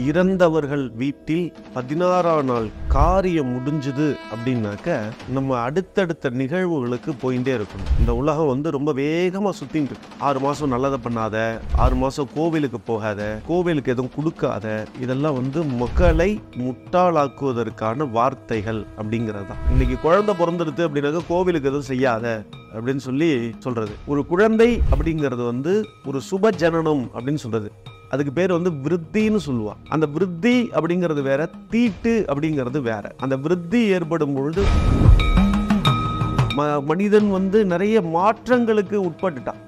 இறந்தவர்கள் வீட்டில் 16ஆம் நாள் காரியம் முடிஞ்சுது அப்படின்னாக்க நம்ம அடுத்தடுத்த நிகழ்வுகளுக்கு போயிட்டே இருக்கணும். இந்த உலகம் ரொம்ப வேகமாக சுத்தின்னு இருக்கு. 6 மாதம் நல்லதை பண்ணாத, 6 மாதம் கோவிலுக்கு போகாத, கோவிலுக்கு எதுவும் கொடுக்காத, இதெல்லாம் மக்களை முட்டாளாக்குவதற்கான வார்த்தைகள் அப்படிங்கிறது தான். இன்னைக்கு குழந்தை பிறந்துடுது அப்படின்னாக்க கோவிலுக்கு எதுவும் செய்யாத அப்படின்னு சொல்லி சொல்றது. ஒரு குழந்தை அப்படிங்கிறது ஒரு சுப ஜனனம் அப்படின்னு சொல்றது. அதுக்கு பேர் விருத்தின்னு சொல்லுவா. அந்த விருத்தி அப்படிங்கிறது வேற, தீட்டு அப்படிங்கிறது வேற. அந்த விருத்தி ஏற்படும் பொழுது மனிதன் நிறைய மாற்றங்களுக்கு உட்பட்டுட்டான்.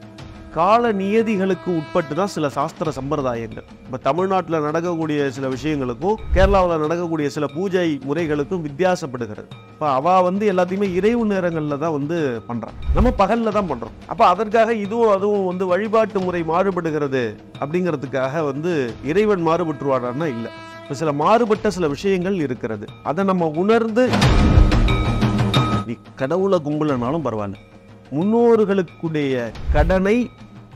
கால நியதிகளுக்கு உட்பட்டு தான் சில சாஸ்திர சம்பிரதாயங்கள். இப்போ தமிழ்நாட்டில் நடக்கக்கூடிய சில விஷயங்களுக்கும் கேரளாவில் நடக்கக்கூடிய சில பூஜை முறைகளுக்கும் வித்தியாசப்படுகிறது. இப்போ அவள் எல்லாத்தையுமே இரவு நேரங்களில் தான் பண்ணுறான், நம்ம பகலில் தான் பண்ணுறோம். அப்போ அதற்காக இதுவும் அதுவும் வழிபாட்டு முறை மாறுபடுகிறது அப்படிங்கிறதுக்காக இறைவன் மாறுபட்டுருவாடான்னா இல்லை. இப்போ சில மாறுபட்ட சில விஷயங்கள் இருக்கிறது. அதை நம்ம உணர்ந்து, நீ கடவுளை கும்பலனாலும் பரவாயில்ல, முன்னோர்களுக்குடைய கடனை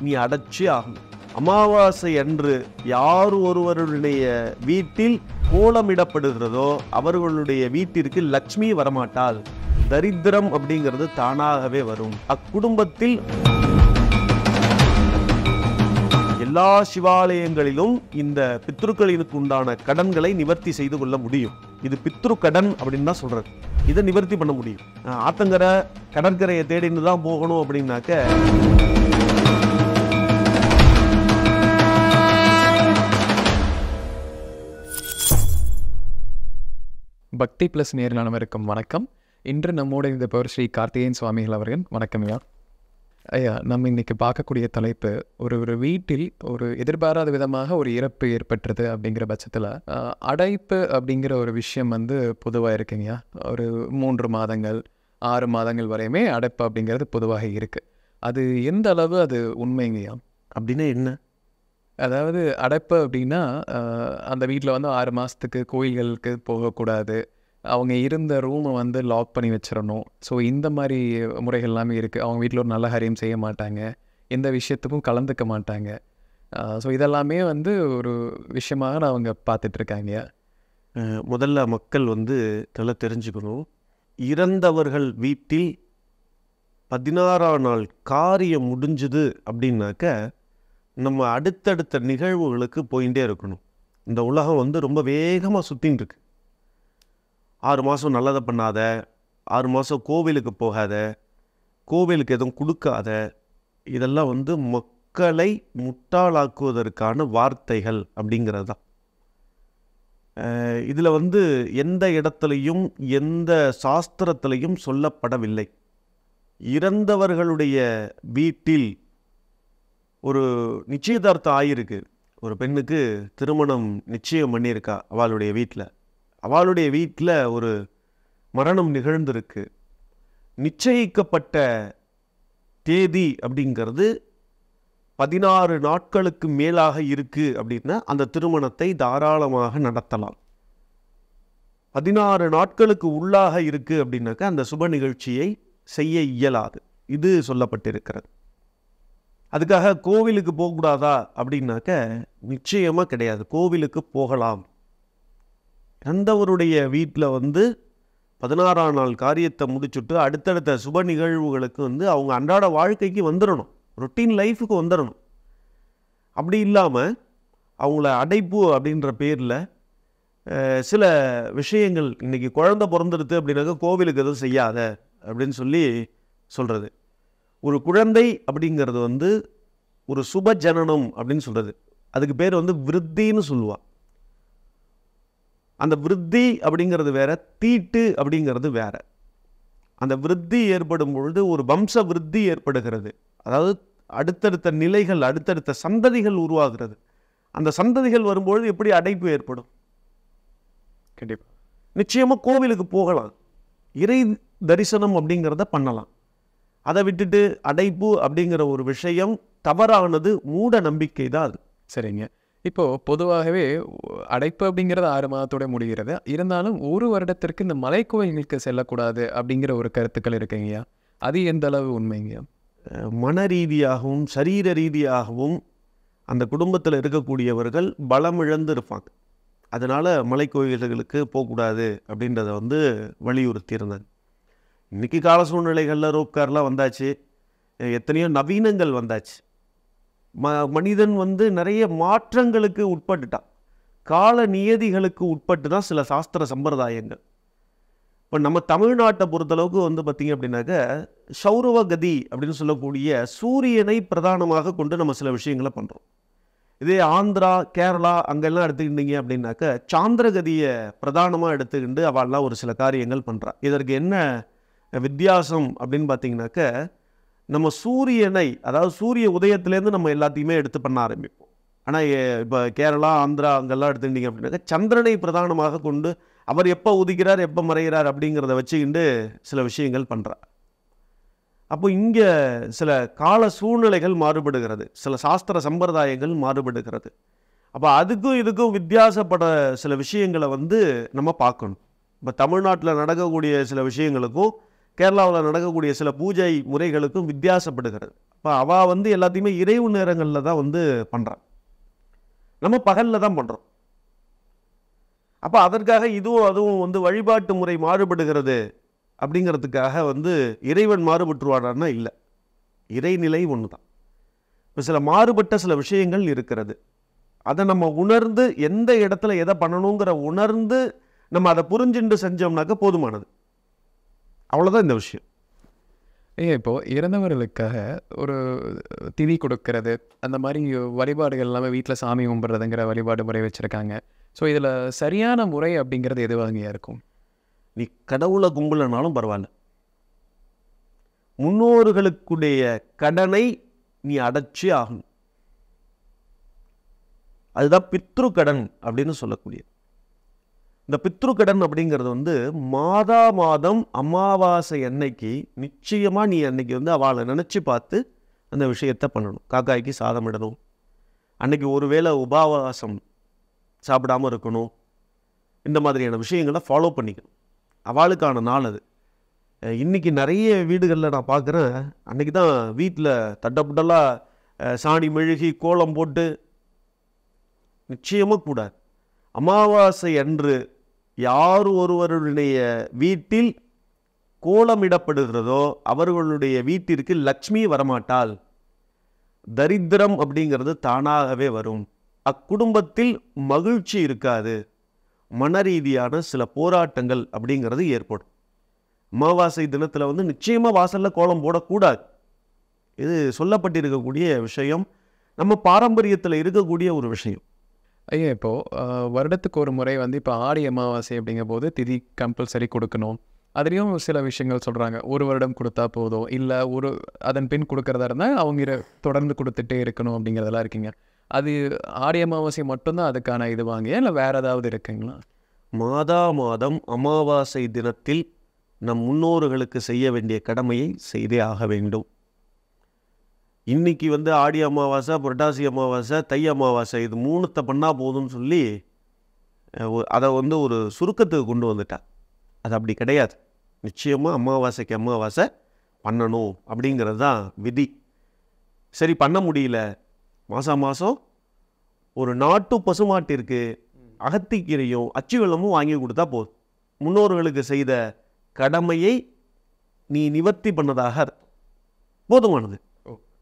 நீ அடைச்சி ஆகணும். அமாவாசை அன்று யார் ஒருவருடைய வீட்டில் கோலமிடப்படுகிறதோ அவர்களுடைய வீட்டிற்கு லட்சுமி வரமாட்டாள். தரித்திரம் அப்படிங்கிறது தானாகவே வரும். அக்குடும்பத்தில் எல்லா சிவாலயங்களிலும் இந்த பித்ருக்களுக்கு உண்டான கடன்களை நிவர்த்தி செய்து கொள்ள முடியும். இது பித்ரு கடன் அப்படின்னு தான் சொல்றது. இதை நிவர்த்தி பண்ண முடியும். ஆத்தங்கரை கடற்கரையை தேடின்னு தான் போகணும் அப்படின்னாக்க பக்தி பிளஸ் நேர்காணவருக்கும் வணக்கம். இன்று நம்மோட இந்த பவர் ஸ்ரீ கார்த்திகேயன் சுவாமிகள் அவர்கள். வணக்கம் ஐயா. ஐயா, நம்ம இன்னைக்கு பார்க்கக்கூடிய தலைப்பு, ஒரு வீட்டில் ஒரு எதிர்பாராத விதமாக ஒரு இறப்பு ஏற்பட்டுறது அப்படிங்கிற பட்சத்தில் அடைப்பு அப்படிங்கிற ஒரு விஷயம் பொதுவாக இருக்குங்கய்யா. ஒரு 3 மாதங்கள் 6 மாதங்கள் வரையுமே அடைப்பு அப்படிங்கிறது பொதுவாக இருக்குது. அது எந்த அளவு அது உண்மைங்கய்யா? அப்படின்னா என்ன? அதாவது அடைப்பு அப்படின்னா அந்த வீட்டில் 6 மாதத்துக்கு கோயில்களுக்கு போகக்கூடாது, அவங்க இருந்த ரூமை லாக் பண்ணி வச்சிடணும். ஸோ இந்த மாதிரி முறைகள் எல்லாமே இருக்குது. அவங்க வீட்டில் ஒரு நல்ல காரியம் செய்ய மாட்டாங்க, எந்த விஷயத்துக்கும் கலந்துக்க மாட்டாங்க. ஸோ இதெல்லாமே ஒரு விஷயமாக அவங்க பார்த்துட்ருக்காங்க. முதல்ல மக்கள் நல்லா தெரிஞ்சுக்கணும். இறந்தவர்கள் வீட்டில் 16ஆம் நாள் காரியம் முடிஞ்சுது அப்படின்னாக்க நம்ம அடுத்தடுத்த நிகழ்வுகளுக்கு போயிட்டே இருக்கணும். இந்த உலகம் ரொம்ப வேகமாக சுத்தின்னு இருக்கு. 6 மாதம் நல்லதை பண்ணாத, 6 மாதம் கோவிலுக்கு போகாத, கோவிலுக்கு எதுவும் கொடுக்காத, இதெல்லாம் மக்களை முட்டாளாக்குவதற்கான வார்த்தைகள் அப்படிங்கிறது தான். இதில் எந்த இடத்துலையும் எந்த சாஸ்திரத்திலையும் சொல்லப்படவில்லை. இறந்தவர்களுடைய வீட்டில் ஒரு நிச்சயதார்த்தம் ஆகியிருக்கு. ஒரு பெண்ணுக்கு திருமணம் நிச்சயம் பண்ணியிருக்கா. அவளுடைய வீட்டில் ஒரு மரணம் நிகழ்ந்திருக்கு. நிச்சயிக்கப்பட்ட தேதி அப்படிங்கிறது 16 நாட்களுக்கு மேலாக இருக்குது அப்படின்னா அந்த திருமணத்தை தாராளமாக நடத்தலாம். 16 நாட்களுக்கு உள்ளாக இருக்குது அப்படின்னாக்கா அந்த சுப நிகழ்ச்சியை செய்ய இயலாது. இது சொல்லப்பட்டிருக்கிறது. அதுக்காக கோவிலுக்கு போகக்கூடாதா அப்படின்னாக்க நிச்சயமாக கிடையாது. கோவிலுக்கு போகலாம். இறந்தவருடைய வீட்டில் 16ஆம் நாள் காரியத்தை முடிச்சுட்டு அடுத்தடுத்த சுப நிகழ்வுகளுக்கு அவங்க அன்றாட வாழ்க்கைக்கு வந்துடணும், ரொட்டீன் லைஃபுக்கு வந்துடணும். அப்படி இல்லாமல் அவங்கள அடைப்பு அப்படின்ற பேரில் சில விஷயங்கள், இன்றைக்கி குழந்தை பிறந்துடுது அப்படின்னாக்க கோவிலுக்கு எதுவும் செய்யாத அப்படின்னு சொல்லி சொல்கிறது. ஒரு குழந்தை அப்படிங்கிறது ஒரு சுப ஜனனம் அப்படின்னு சொல்கிறது. அதுக்கு பேர் விருத்தின்னு சொல்லுவா. அந்த விருத்தி அப்படிங்கிறது வேற, தீட்டு அப்படிங்கிறது வேற. அந்த விருத்தி ஏற்படும் பொழுது ஒரு வம்ச விருத்தி ஏற்படுகிறது. அதாவது அடுத்தடுத்த நிலைகள், அடுத்தடுத்த சந்ததிகள் உருவாகிறது. அந்த சந்ததிகள் வரும்பொழுது எப்படி அடைப்பு ஏற்படும்? கண்டிப்பாக நிச்சயமாக கோவிலுக்கு போகலாம், இறை தரிசனம் அப்படிங்கிறத பண்ணலாம். அதை விட்டுட்டு அடைப்பு அப்படிங்கிற ஒரு விஷயம் தவறானது, மூட நம்பிக்கை தான் அது. சரிங்க. இப்போது பொதுவாகவே அடைப்பு அப்படிங்கிறது 6 மாதத்தோட முடிகிறது. இருந்தாலும் ஒரு வருடத்திற்கு இந்த மலைக்கோயில்களுக்கு செல்லக்கூடாது அப்படிங்கிற ஒரு கருத்துக்கள் இருக்குங்கய்யா. அது எந்த அளவு உண்மைங்கய்யா? மன ரீதியாகவும் சரீர ரீதியாகவும் அந்த குடும்பத்தில் இருக்கக்கூடியவர்கள் பலம் இழந்து இருப்பாங்க. அதனால் மலைக்கோயில்களுக்கு போகக்கூடாது அப்படின்றத வந்து வலியுறுத்தியிருந்தாங்க. இன்றைக்கி கால சூழ்நிலைகளில் ரோப் கார்லாம் வந்தாச்சு, எத்தனையோ நவீனங்கள் வந்தாச்சு. மனிதன் வந்து நிறைய மாற்றங்களுக்கு உட்பட்டுட்டான். கால நியதிகளுக்கு உட்பட்டு தான் சில சாஸ்திர சம்பிரதாயங்கள். இப்போ நம்ம தமிழ்நாட்டை பொறுத்தளவுக்கு வந்து பார்த்திங்க அப்படின்னாக்க சௌரவ கதி அப்படின்னு சொல்லக்கூடிய சூரியனை பிரதானமாக கொண்டு நம்ம சில விஷயங்களை பண்ணுறோம். இதே ஆந்திரா, கேரளா அங்கெல்லாம் எடுத்துக்கிட்டீங்க அப்படின்னாக்க சாந்திரகதியை பிரதானமாக எடுத்துக்கிட்டு அவள்லாம் ஒரு சில காரியங்கள் பண்ணுறா. இதற்கு என்ன வித்தியாசம் அப்படின்னு பார்த்தீங்கன்னாக்க, நம்ம சூரியனை, அதாவது சூரிய உதயத்துலேருந்து நம்ம எல்லாத்தையுமே எடுத்து பண்ண ஆரம்பிப்போம். ஆனால் இப்போ கேரளா, ஆந்திரா அங்கெல்லாம் எடுத்துக்கிட்டீங்க அப்படின்னாக்க சந்திரனை பிரதானமாக கொண்டு அவர் எப்போ உதிக்கிறார் எப்போ மறைகிறார் அப்படிங்கிறத வச்சுக்கிண்டு சில விஷயங்கள் பண்ணுறா. அப்போ இங்கே சில கால சூழ்நிலைகள் மாறுபடுகிறது, சில சாஸ்திர சம்பிரதாயங்கள் மாறுபடுகிறது. அப்போ அதுக்கும் இதுக்கும் வித்தியாசப்பட சில விஷயங்களை வந்து நம்ம பார்க்கணும். இப்போ தமிழ்நாட்டில் நடக்கக்கூடிய சில விஷயங்களுக்கும் கேரளாவில் நடக்கக்கூடிய சில பூஜை முறைகளுக்கும் வித்தியாசப்படுகிறது. இப்போ அவள் வந்து எல்லாத்தையுமே இரவு நேரங்களில் தான் வந்து பண்ணுறான், நம்ம பகலில் தான் பண்ணுறோம். அப்போ அதற்காக இதுவும் அதுவும் வந்து வழிபாட்டு முறை மாறுபடுகிறது அப்படிங்கிறதுக்காக வந்து இறைவன் மாறுபட்டுருவாடான்னா இல்லை, இறைநிலை ஒன்று தான். இப்போ சில மாறுபட்ட சில விஷயங்கள் இருக்கிறது, அதை நம்ம உணர்ந்து எந்த இடத்துல எதை பண்ணணுங்கிற உணர்ந்து நம்ம அதை புரிஞ்சுட்டு செஞ்சோம்னாக்க போதுமானது. அவ்வளோதான் இந்த விஷயம். இப்போது இறந்தவர்களுக்காக ஒரு திதி கொடுக்கறது, அந்த மாதிரி வழிபாடுகள் எல்லாமே வீட்டில் சாமி கும்பிட்றதுங்கிற வழிபாடு முறை வச்சுருக்காங்க. ஸோ இதில் சரியான முறை அப்படிங்கிறது எது வகையாக இருக்கும்? நீ கடவுளை கும்பலனாலும் பரவாயில்ல, முன்னோர்களுக்குடைய கடனை நீ அடைச்சி ஆகணும். அதுதான் பித்ரு கடன் அப்படின்னு சொல்லக்கூடியது. இந்த பித்ரு கடன் அப்படிங்கிறது வந்து மாதா மாதம் அமாவாசை அன்னைக்கு நிச்சயமாக நீ அன்னைக்கு வந்து அவளை நினச்சி பார்த்து அந்த விஷயத்தை பண்ணணும். காக்காய்க்கு சாதம் இடணும், அன்னைக்கு ஒருவேளை உபவாசம் சாப்பிடாமல் இருக்கணும். இந்த மாதிரியான விஷயங்களை ஃபாலோ பண்ணிக்கணும். அவளுக்கான நாள் அது. இன்றைக்கி நிறைய வீடுகளில் நான் பார்க்குறேன், அன்றைக்கி தான் வீட்டில் தட்டப்புட்டலாக சாணி மெழுகி கோலம் போட்டு, நிச்சயமாக கூடாது. அமாவாசை அன்று யார் ஒருவருடைய வீட்டில் கோலமிடப்படுகிறதோ அவர்களுடைய வீட்டிற்கு லக்ஷ்மி வரமாட்டாள், தரித்திரம் அப்படிங்கிறது தானாகவே வரும், அக்குடும்பத்தில் மகிழ்ச்சி இருக்காது, மன ரீதியான சில போராட்டங்கள் அப்படிங்கிறது ஏற்படும். அமாவாசை தினத்தில் வந்து நிச்சயமாக வாசலில் கோலம் போடக்கூடாது. இது சொல்லப்பட்டிருக்கக்கூடிய விஷயம், நம்ம பாரம்பரியத்தில் இருக்கக்கூடிய ஒரு விஷயம். ஐயா, இப்போது வருடத்துக்கு ஒரு முறை வந்து இப்போ ஆடி அமாவாசை அப்படிங்கும் போது திதி கம்பல்சரி கொடுக்கணும். அதுலேயும் சில விஷயங்கள் சொல்கிறாங்க, ஒரு வருடம் கொடுத்தா போதும், இல்லை அதன் பின் கொடுக்குறதா இருந்தால் அவங்க தொடர்ந்து கொடுத்துட்டே இருக்கணும் அப்படிங்கிறதெல்லாம் இருக்குங்க. அது ஆடி அமாவாசை மட்டும்தான் அதுக்கான இது வாங்கியா, இல்லை வேறு ஏதாவது இருக்குங்களா? மாதா மாதம் அமாவாசை தினத்தில் நம் முன்னோர்களுக்கு செய்ய வேண்டிய கடமையை செய்தே ஆக வேண்டும். இன்றைக்கி வந்து ஆடி அமாவாசை, புரட்டாசி அமாவாசை, தை அமாவாசை, இது மூணுத்தை பண்ணால் போதும்னு சொல்லி அதை வந்து ஒரு சுருக்கத்துக்கு கொண்டு வந்துட்டா. அது அப்படி கிடையாது. நிச்சயமாக அமாவாசைக்கு அமாவாசை பண்ணணும் அப்படிங்கிறது தான் விதி. சரி, பண்ண முடியல, மாதம் மாதம் ஒரு நாட்டு பசுமாட்டிற்கு அகத்திக்கீரையும் அச்சு வெல்லமும் வாங்கி கொடுத்தா போதும். முன்னோர்களுக்கு செய்த கடமையை நீ நிவர்த்தி பண்ணதாக போதுமானது.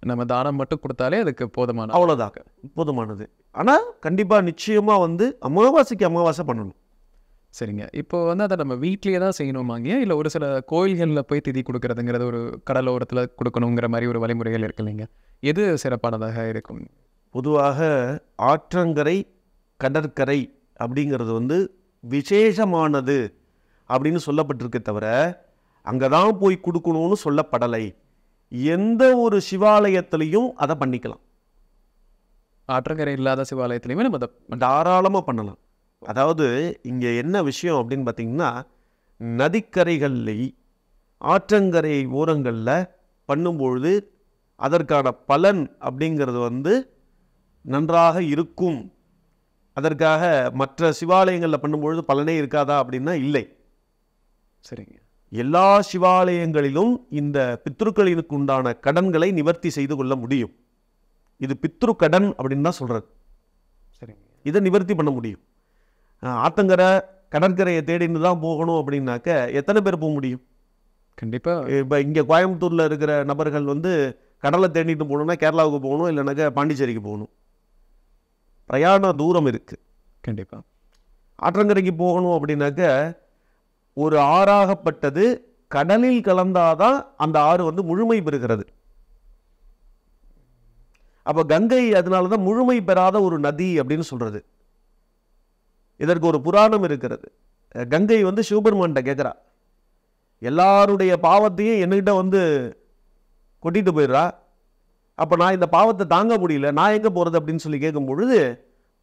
நம்ம தானம் மட்டும் கொடுத்தாலே அதுக்கு போதுமான, அவ்வளோதாங்க, போதுமானது. ஆனால் கண்டிப்பாக நிச்சயமாக வந்து அமாவாசைக்கு அமாவாசை பண்ணணும். சரிங்க. இப்போ வந்து அதை நம்ம வீட்லேயே தான் செய்யணுமாங்க, இல்லை ஒரு சில கோயில்களில் போய் திதி கொடுக்குறதுங்கிறது ஒரு கடலோரத்தில் கொடுக்கணுங்கிற மாதிரி ஒரு வழிமுறைகள் இருக்கு இல்லைங்க, எது சிறப்பானதாக இருக்கும்? பொதுவாக ஆற்றங்கரை, கடற்கரை அப்படிங்கிறது வந்து விசேஷமானது அப்படின்னு சொல்லப்பட்டிருக்க தவிர அங்கே தான் போய் கொடுக்கணும்னு சொல்லப்படலை. எந்த ஒரு சிவாலயத்திலையும் அதை பண்ணிக்கலாம். ஆற்றங்கரை இல்லாத சிவாலயத்துலையுமே நம்ம அதை தாராளமாக பண்ணலாம். அதாவது இங்கே என்ன விஷயம் அப்படின்னு பார்த்திங்கன்னா, நதிக்கரைகளில் ஆற்றங்கரை ஓரங்களில் பண்ணும்பொழுது அதற்கான பலன் அப்படிங்கிறது வந்து நன்றாக இருக்கும். அதற்காக மற்ற சிவாலயங்களில் பண்ணும்பொழுது பலனே இருக்காதா அப்படின்னா இல்லை. சரிங்க. எல்லா சிவாலயங்களிலும் இந்த பித்ருக்களினுக்கு உண்டான கடன்களை நிவர்த்தி செய்து கொள்ள முடியும். இது பித்ரு கடன் அப்படின்னு தான் சொல்கிறது. சரிங்க. இதை நிவர்த்தி பண்ண முடியும். ஆத்தங்கரை கடற்கரையை தேடின்னு தான் போகணும் அப்படின்னாக்க எத்தனை பேர் போக முடியும்? கண்டிப்பாக. இப்போ இங்கே கோயம்புத்தூரில் இருக்கிற நபர்கள் வந்து கடலை தேடிட்டு போகணுன்னா கேரளாவுக்கு போகணும், இல்லைனாக்கா பாண்டிச்சேரிக்கு போகணும். பிரயாண தூரம் இருக்குது. கண்டிப்பாக. ஆற்றங்கரைக்கு போகணும் அப்படின்னாக்க ஒரு ஆறாகப்பட்டது கடலில் கலந்தாதான் அந்த ஆறு வந்து முழுமை பெறுகிறது. அப்போ கங்கை அதனால தான் முழுமை பெறாத ஒரு நதி அப்படின்னு சொல்றது. இதற்கு ஒரு புராணம் இருக்கிறது. கங்கை வந்து சிவபெருமான்கிட்ட கேட்குறா, எல்லாருடைய பாவத்தையும் என்கிட்ட வந்து கொட்டிட்டு போயிடுறா, அப்போ நான் இந்த பாவத்தை தாங்க முடியல, நான் எங்கே போகிறது அப்படின்னு சொல்லி கேட்கும் பொழுது,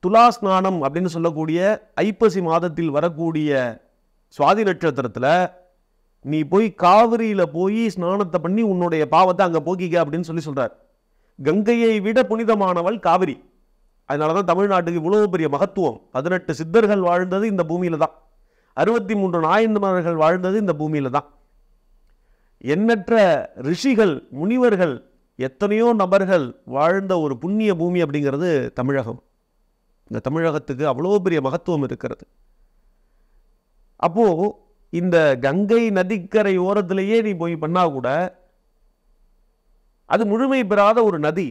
துலா ஸ்நானம் அப்படின்னு சொல்லக்கூடிய ஐப்பசி மாதத்தில் வரக்கூடிய சுவாதி நட்சத்திரத்தில் நீ போய் காவிரியில் போய் ஸ்நானத்தை பண்ணி உன்னுடைய பாவத்தை அங்கே போக்கிக்க அப்படின்னு சொல்லி சொல்கிறார். கங்கையை விட புனிதமானவள் காவிரி. அதனால தான் தமிழ்நாட்டுக்கு இவ்வளவு பெரிய மகத்துவம். 18 சித்தர்கள் வாழ்ந்தது இந்த பூமியில தான், 63 நாயன்மார்கள் வாழ்ந்தது இந்த பூமியில தான். எண்ணற்ற ரிஷிகள், முனிவர்கள், எத்தனையோ நபர்கள் வாழ்ந்த ஒரு புண்ணிய பூமி அப்படிங்கிறது தமிழகம். இந்த தமிழகத்துக்கு அவ்வளோ பெரிய மகத்துவம் இருக்கிறது. அப்போ இந்த கங்கை நதிக்கரை ஓரத்திலேயே நீ போய் பண்ணா கூட அது முழுமை பெறாத ஒரு நதி.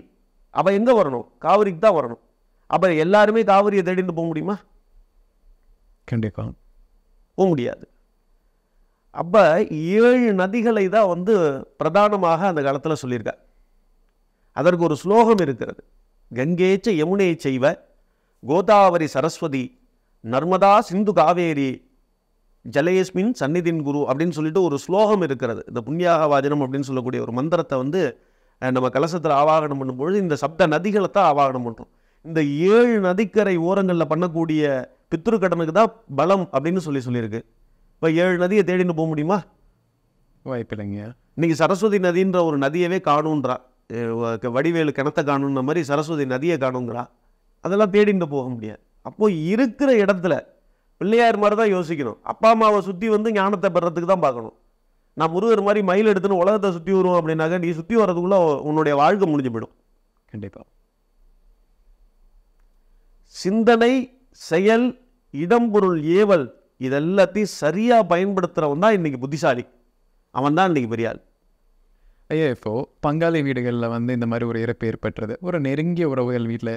அவ எங்க வரணும்? காவிரிக்கு தான் வரணும். அப்ப எல்லாருமே காவிரியை தேடிட்டு போக முடியுமா? கண்டிப்பா போக முடியாது. அப்ப 7 நதிகளை தான் வந்து பிரதானமாக அந்த காலத்துல சொல்லியிருக்க. அதற்கு ஒரு ஸ்லோகம் இருக்கிறது. கங்கேச்ச யமுனை செய்வ கோதாவரி சரஸ்வதி நர்மதா சிந்து காவேரி ஜலயஸ்மின் சந்நிதின் குரு அப்படின்னு சொல்லிட்டு ஒரு ஸ்லோகம் இருக்கிறது. இந்த புண்ணியாக வாஜனம் அப்படின்னு சொல்லக்கூடிய ஒரு மந்திரத்தை வந்து நம்ம கலசத்தில் ஆவாகனம் பண்ணும்பொழுது இந்த சப்த நதிகளை தான் ஆவாகனம் பண்ணுறோம். இந்த 7 நதிக்கரை ஓரங்களில் பண்ணக்கூடிய பித்ரு கடனுக்கு தான் பலம் அப்படின்னு சொல்லியிருக்கு. இப்போ 7 நதியை தேடின்னு போக முடியுமா? வாய்ப்பில்லைங்க. இன்னைக்கு சரஸ்வதி நதின்ற ஒரு நதியவே காணுன்றா. வடிவேலு கிணத்த காணுன்ற மாதிரி சரஸ்வதி நதியை காணுங்கிறா. அதெல்லாம் தேடிட்டு போக முடியாது. அப்போ இருக்கிற இடத்துல பிள்ளையார் மாதிரி தான் யோசிக்கணும். அப்பா அம்மாவை சுற்றி வந்து ஞானத்தை பெறத்துக்கு தான் பார்க்கணும். நான் முருகர் மாதிரி மயில் எடுத்துன்னு உலகத்தை சுற்றி வருவோம் அப்படின்னாக்க நீ சுற்றி வர்றதுக்குள்ள உன்னுடைய வாழ்க்கை முடிஞ்சு போயிடும். கண்டிப்பா. சிந்தனை, செயல், இடம்பொருள், ஏவல் இதெல்லாத்தையும் சரியா பயன்படுத்துறவன் தான் இன்னைக்கு புத்திசாலி. அவன் தான் இன்னைக்கு பெரிய ஆள். ஐயா, இப்போ பங்காளி வீடுகளில் வந்து இந்த மாதிரி ஒரு இறப்பு ஏற்பட்டுறது, ஒரு நெருங்கிய உறவுகள் வீட்டில்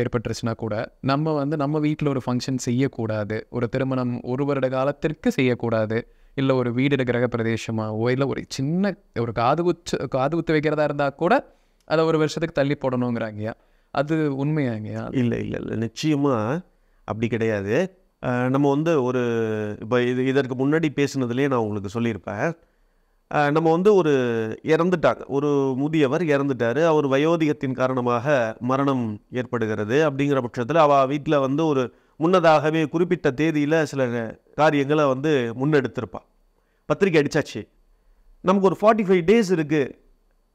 ஏற்பட்டுருச்சுன்னா கூட நம்ம வீட்டில் ஒரு ஃபங்க்ஷன் செய்யக்கூடாது, ஒரு திருமணம் 1 வருட காலத்திற்கு செய்யக்கூடாது, இல்லை ஒரு வீடு கிரக பிரதேசமாகவோ இல்லை ஒரு சின்ன ஒரு காது குத்து வைக்கிறதா இருந்தால் கூட அதை 1 வருஷத்துக்கு தள்ளி போடணுங்கிறாங்கய்யா. அது உண்மையாங்கய்யா? இல்லை, நிச்சயமாக அப்படி கிடையாது. நம்ம வந்து ஒரு இப்போ இதற்கு முன்னாடி பேசுனதுலேயே நான் உங்களுக்கு சொல்லியிருப்பேன். நம்ம வந்து ஒரு இறந்துட்டாங்க, ஒரு முதியவர் இறந்துட்டார், அவர் வயோதிகத்தின் காரணமாக மரணம் ஏற்படுகிறது. அப்படிங்கிற பட்சத்தில் அவள் வீட்டில் வந்து ஒரு முன்னதாகவே குறிப்பிட்ட தேதியில் சில காரியங்களை வந்து முன்னெடுத்திருப்பாள். பத்திரிக்கை அடித்தாச்சு, நமக்கு ஒரு 45 days இருக்குது.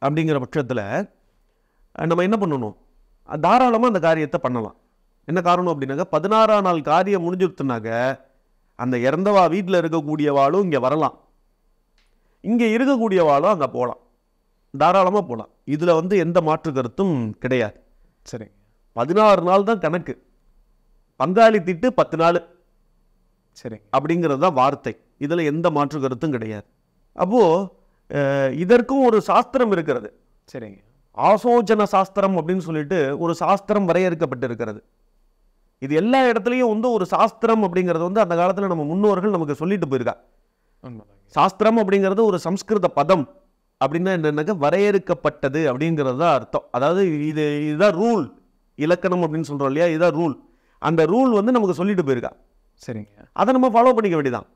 அப்படிங்கிற பட்சத்தில் நம்ம என்ன பண்ணணும்? தாராளமாக அந்த காரியத்தை பண்ணலாம். என்ன காரணம் அப்படின்னாக்க 16ஆம் நாள் காரியம் முடிஞ்சுடுத்துனாக்க அந்த இறந்தவா வீட்டில் இருக்கக்கூடியவாளும் இங்கே வரலாம், இங்கே இருக்கக்கூடியவாளும் அங்கே போகலாம், தாராளமாக போகலாம். இதில் வந்து எந்த மாற்று கருத்தும் கிடையாது. சரி, 16 நாள் தான் கணக்கு. பங்காளி திட்டு 10 நாள். சரி, அப்படிங்கிறது தான் வார்த்தை. இதில் எந்த மாற்று கருத்தும் கிடையாது. அப்போது இதற்கும் ஒரு சாஸ்திரம் இருக்கிறது. சரிங்க. ஆசோஜன சாஸ்திரம் அப்படின்னு சொல்லிட்டு ஒரு சாஸ்திரம் வரையறுக்கப்பட்டு இருக்கிறது. இது எல்லா இடத்துலையும் வந்து ஒரு சாஸ்திரம் அப்படிங்கிறது வந்து அந்த காலத்தில் நம்ம முன்னோர்கள் நமக்கு சொல்லிட்டு போயிருக்கா. சாஸ்திரம் அப்படிங்கிறது ஒரு சம்ஸ்கிருத பதம். அப்படின்னா என்னன்னாக்க வரையறுக்கப்பட்டது அப்படிங்கிறது தான் அர்த்தம். அதாவது இதுதான் ரூல், இலக்கணம் அப்படின்னு சொல்கிறோம் இல்லையா, இதுதான் ரூல். அந்த ரூல் வந்து நமக்கு சொல்லிட்டு போயிருக்கா. சரிங்க. அதை நம்ம ஃபாலோ பண்ணிக்க வேண்டியதான்.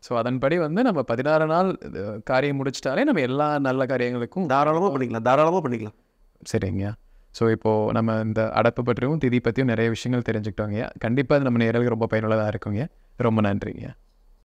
ஸோ அதன்படி வந்து நம்ம 16 நாள் காரியம் முடிச்சிட்டாலே நம்ம எல்லா நல்ல காரியங்களுக்கும் தாராளமாக பண்ணிக்கலாம். சரிங்க. ஸோ இப்போது நம்ம இந்த அடப்பு பற்றியும் திதி பற்றியும் நிறைய விஷயங்கள் தெரிஞ்சுக்கிட்டோங்க. கண்டிப்பாக அது நம்ம நேரலுக்கு ரொம்ப பயனுள்ளதாக இருக்குங்க. ரொம்ப நன்றிங்க.